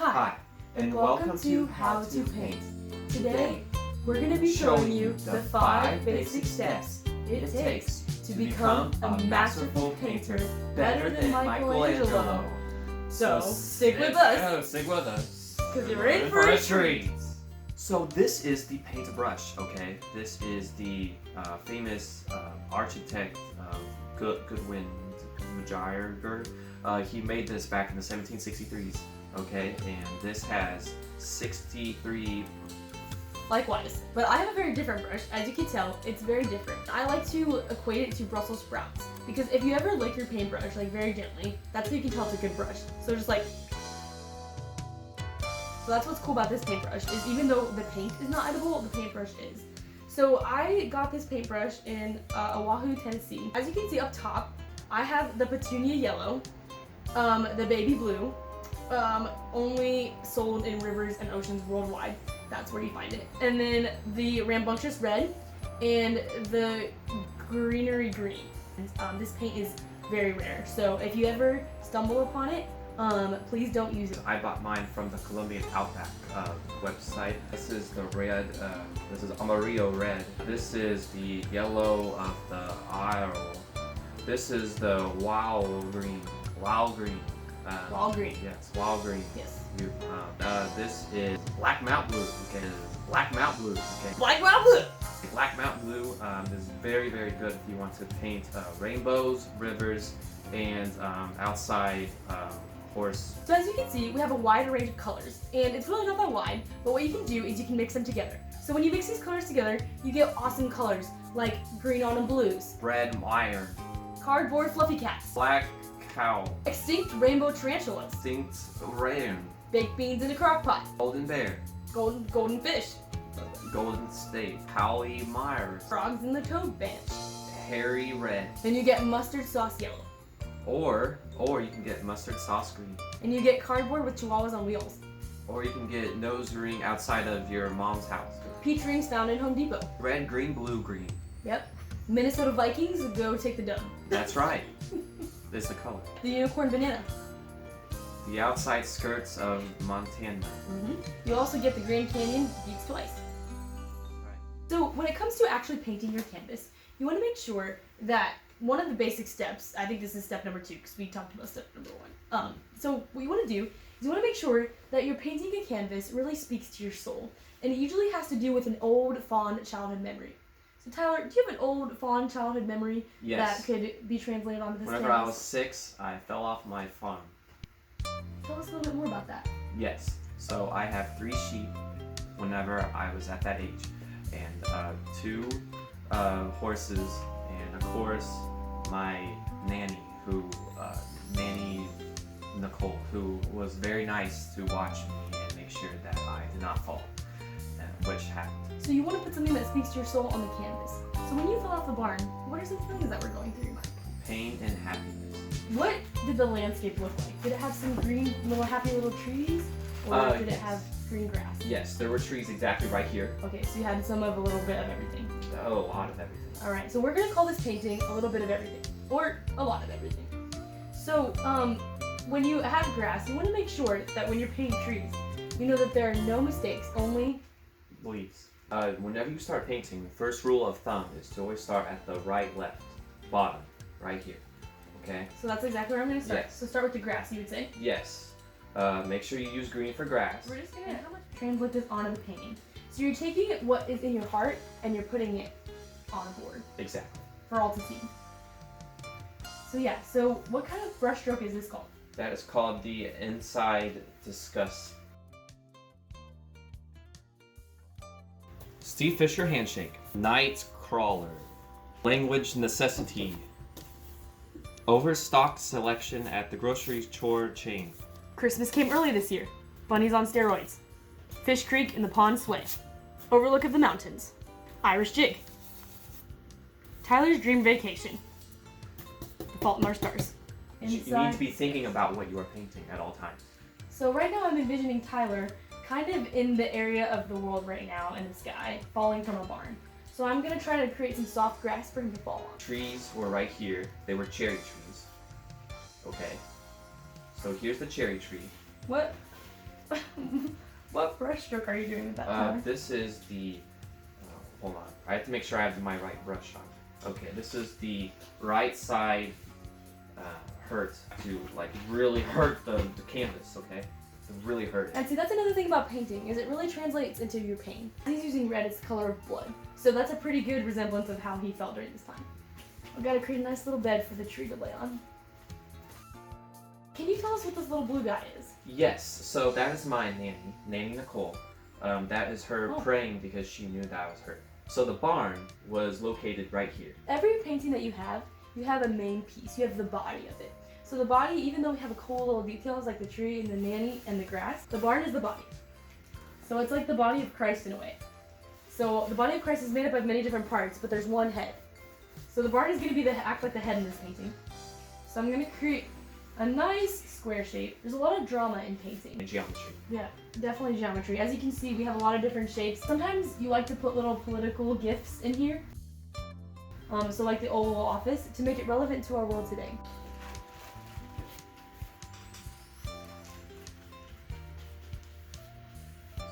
Hi, and welcome to How to Paint. Today, we're going to be showing you the 5 basic steps it takes to become a masterful painter better than Michelangelo. So, stick with us, because you're in for a treat. So this is the paintbrush, okay? This is the famous architect Goodwin Maguire. He made this back in the 1763s, okay? And this has 63... Likewise, but I have a very different brush. As you can tell, it's very different. I like to equate it to Brussels sprouts, because if you ever lick your paintbrush, like very gently, that's how you can tell it's a good brush. So just like... So that's what's cool about this paintbrush, is even though the paint is not edible, the paintbrush is. So I got this paintbrush in Oahu, Tennessee. As you can see up top, I have the Petunia Yellow, the Baby Blue, only sold in rivers and oceans worldwide. That's where you find it. And then the Rambunctious Red and the Greenery Green. This paint is very rare, so if you ever stumble upon it, please don't use it. I bought mine from the Colombian Outback website. This is the red, this is Amarillo Red. This is the yellow of the Isle. This is the Wild Green. Wild Green. Yes, Wild Green. Yes. This is Black Mountain Blue. Okay. Black Mountain Blue. Okay. Black Mountain Blue! Black Mountain Blue is very, very good if you want to paint rainbows, rivers, and outside horse. So as you can see, we have a wide range of colors, and it's really not that wide, but what you can do is you can mix them together. So when you mix these colors together, you get awesome colors, like green autumn blues, Red iron, cardboard fluffy cats, black cow, extinct rainbow tarantulas, extinct rain, baked beans in a crock pot, golden bear, golden fish, golden state, Holly Myers, frogs in the toad bench. hairy red, Then you get mustard sauce yellow, or you can get mustard sauce green, and you get cardboard with chihuahuas on wheels, or you can get nose ring outside of your mom's house, peach rings found in Home Depot. red, green, blue, green. Yep. Minnesota Vikings, go take the dub. That's right. This is the color. The unicorn banana. The outside skirts of Montana. You also get the Grand Canyon beats twice. Right. So when it comes to actually painting your canvas, you want to make sure that one of the basic steps, I think this is step number 2 because we talked about step number 1. So what you want to do is you want to make sure that you're painting a canvas really speaks to your soul. And it usually has to do with an old, fond childhood memory. So Tyler, do you have an old, fond childhood memory that could be translated onto this Whenever canvas? I was 6, I fell off my farm. Tell us a little bit more about that. Yes. So I have 3 sheep whenever I was at that age, and 2 horses, and of course my nanny, Nanny Nicole, who was very nice to watch me and make sure that I did not fall, which happened. So you want to put something that speaks to your soul on the canvas. So when you fell off the barn, what are some feelings that were going through your mind? Pain and happiness. What did the landscape look like? Did it have some green, happy little trees? Or did it have green grass? Yes, there were trees exactly right here. Okay, so you had some of a little bit of everything. Oh, a lot of everything. Alright, so we're going to call this painting a little bit of everything. Or a lot of everything. So, when you have grass, you want to make sure that when you're painting trees, you know that there are no mistakes, only leaves. Whenever you start painting, the first rule of thumb is to always start at the right, left, bottom, right here. Okay? So that's exactly where I'm going to start. Yes. So start with the grass, you would say? Yes. Make sure you use green for grass. We're just going to translate this onto the painting. So you're taking what is in your heart and you're putting it on a board. Exactly. For all to see. So yeah, so what kind of brush stroke is this called? That is called the inside discuss. Steve Fisher handshake. Night crawler. Language necessity. Overstocked selection at the grocery store chain. Christmas came early this year. Bunnies on steroids. Fish Creek in the pond sway. Overlook of the mountains. Irish jig. Tyler's dream vacation. The Fault in Our Stars. You need to be thinking about what you are painting at all times. So right now I'm envisioning Tyler kind of in the area of the world right now in the sky, falling from a barn. So I'm going to try to create some soft grass for him to fall on. Trees were right here. They were cherry trees. Okay. So here's the cherry tree. What? What brush stroke are you doing with that time? This is the. Hold on. I have to make sure I have my right brush on. Okay, this is the right side hurt to like really hurt the canvas. Okay, to really hurt it. And see, that's another thing about painting is it really translates into your pain. He's using red as the color of blood, so that's a pretty good resemblance of how he felt during this time. I've got to create a nice little bed for the tree to lay on. Can you tell us what this little blue guy is? Yes, so that is my Nanny Nicole. That is her praying because she knew that I was hurt. So the barn was located right here. Every painting that you have a main piece. You have the body of it. So the body, even though we have a cool little details like the tree and the nanny and the grass, the barn is the body. So it's like the body of Christ in a way. So the body of Christ is made up of many different parts, but there's one head. So the barn is going to be act like the head in this painting. So I'm going to create a nice square shape. There's a lot of drama in painting. And geometry. Yeah, definitely geometry. As you can see, we have a lot of different shapes. Sometimes you like to put little political gifs in here. So like the Oval Office, to make it relevant to our world today.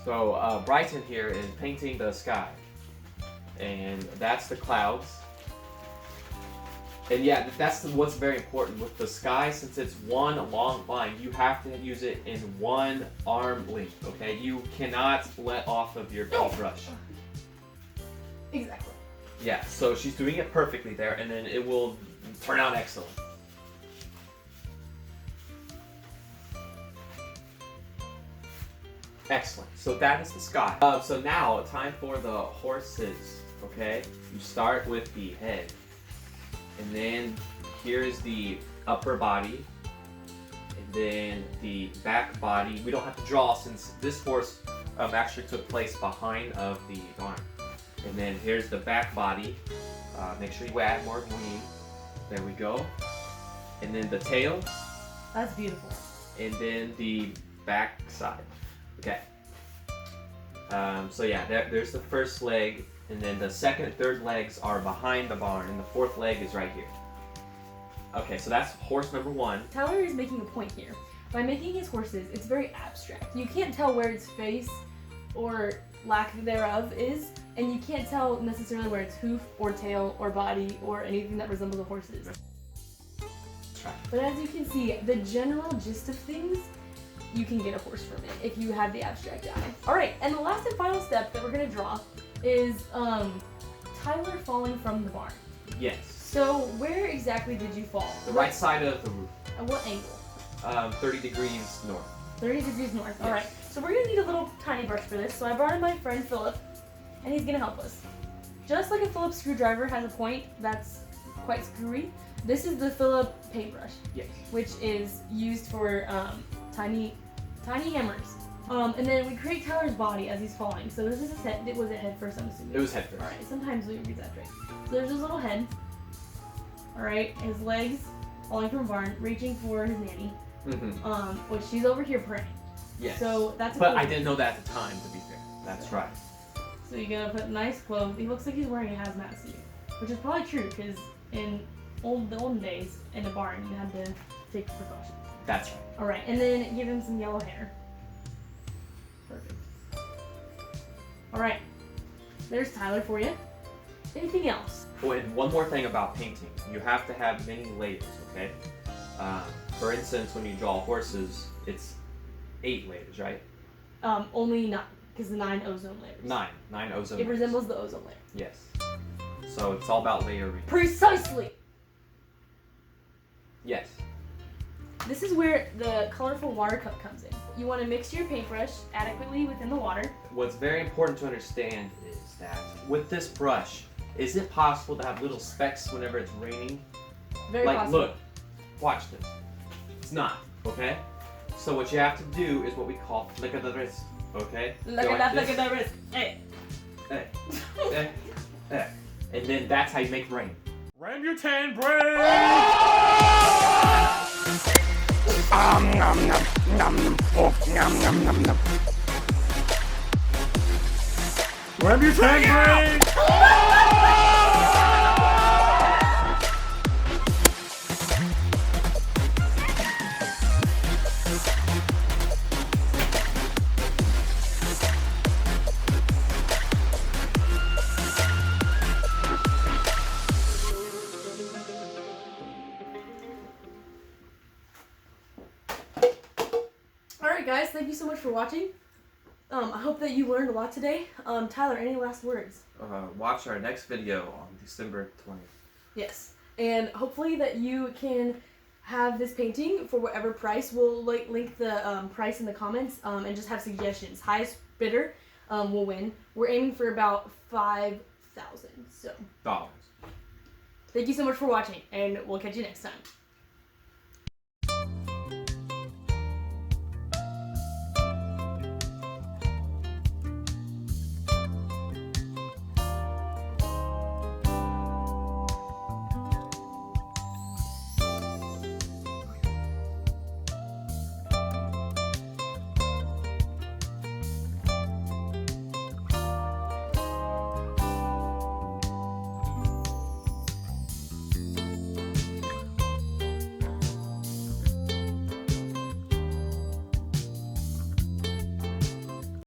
So Bryton here is painting the sky. And that's the clouds. And yeah, that's what's very important with the sky. Since it's one long line, you have to use it in one arm length, okay? You cannot let off of your paintbrush. Exactly. Yeah, so she's doing it perfectly there, and then it will turn out excellent. Excellent. So that is the sky. So now, time for the horses, okay? You start with the head. And then here's the upper body, and then the back body. We don't have to draw since this horse actually took place behind of the barn. And then here's the back body. Make sure you add more green. There we go. And then the tail. That's beautiful. And then the back side. Okay. So yeah, there's the first leg. And then the second and third legs are behind the barn, and the fourth leg is right here. Okay, so that's horse number one. Tyler is making a point here. By making his horses, it's very abstract. You can't tell where its face or lack thereof is, and you can't tell necessarily where its hoof or tail or body or anything that resembles a horse is. That's right. But as you can see, the general gist of things, you can get a horse from it if you have the abstract eye. Alright, and the last and final step that we're going to draw is Tyler falling from the barn. Yes. So where exactly did you fall? The right side of the roof. At what angle? 30 degrees north. 30 degrees north. Yes. Alright, so we're going to need a little tiny brush for this. So I brought in my friend Philip, and he's going to help us. Just like a Phillips screwdriver has a point that's quite screwy, this is the Philip paintbrush. Yes. Which is used for tiny hammers. And then we create Tyler's body as he's falling. So this is his head. Was it head first, I'm assuming? It was head first. Alright, sometimes we read that right. So there's his little head. Alright, his legs falling from a barn, reaching for his nanny. Which she's over here praying. Yes. So that's But I didn't know that at the time, to be fair. That's right. So you're gonna put nice clothes. He looks like he's wearing a hazmat suit. Which is probably true, because in the olden days, in a barn, you had to take precautions. That's right. Alright, and then give him some yellow hair. Perfect. Alright, there's Tyler for you. Anything else? Oh, and one more thing about painting. You have to have many layers, okay? For instance, when you draw horses, it's 8 layers, right? Only 9, because the 9 ozone layers. 9 ozone It layers. resembles the ozone layer. Yes. So it's all about layering. Precisely! Yes. This is where the colorful water cup comes in. You want to mix your paintbrush adequately within the water. What's very important to understand is that with this brush, is it possible to have little specks whenever it's raining? Very like, possible. look, watch this. It's not, okay? So what you have to do is what we call flick of the wrist, okay? Look Go at like that, look this. at that wrist. Hey. Hey, hey, hey. And then that's how you make rain. Rambutan brain! Nom nom nom oh nom nom nom nom. Rambutan brain! guys, thank you so much for watching. I hope that you learned a lot today. Tyler, any last words? Watch our next video on December 20th. Yes, and hopefully that you can have this painting for whatever price. We'll link the price in the comments and just have suggestions. Highest bidder will win. We're aiming for about 5,000. So $5. thank you so much for watching, and we'll catch you next time.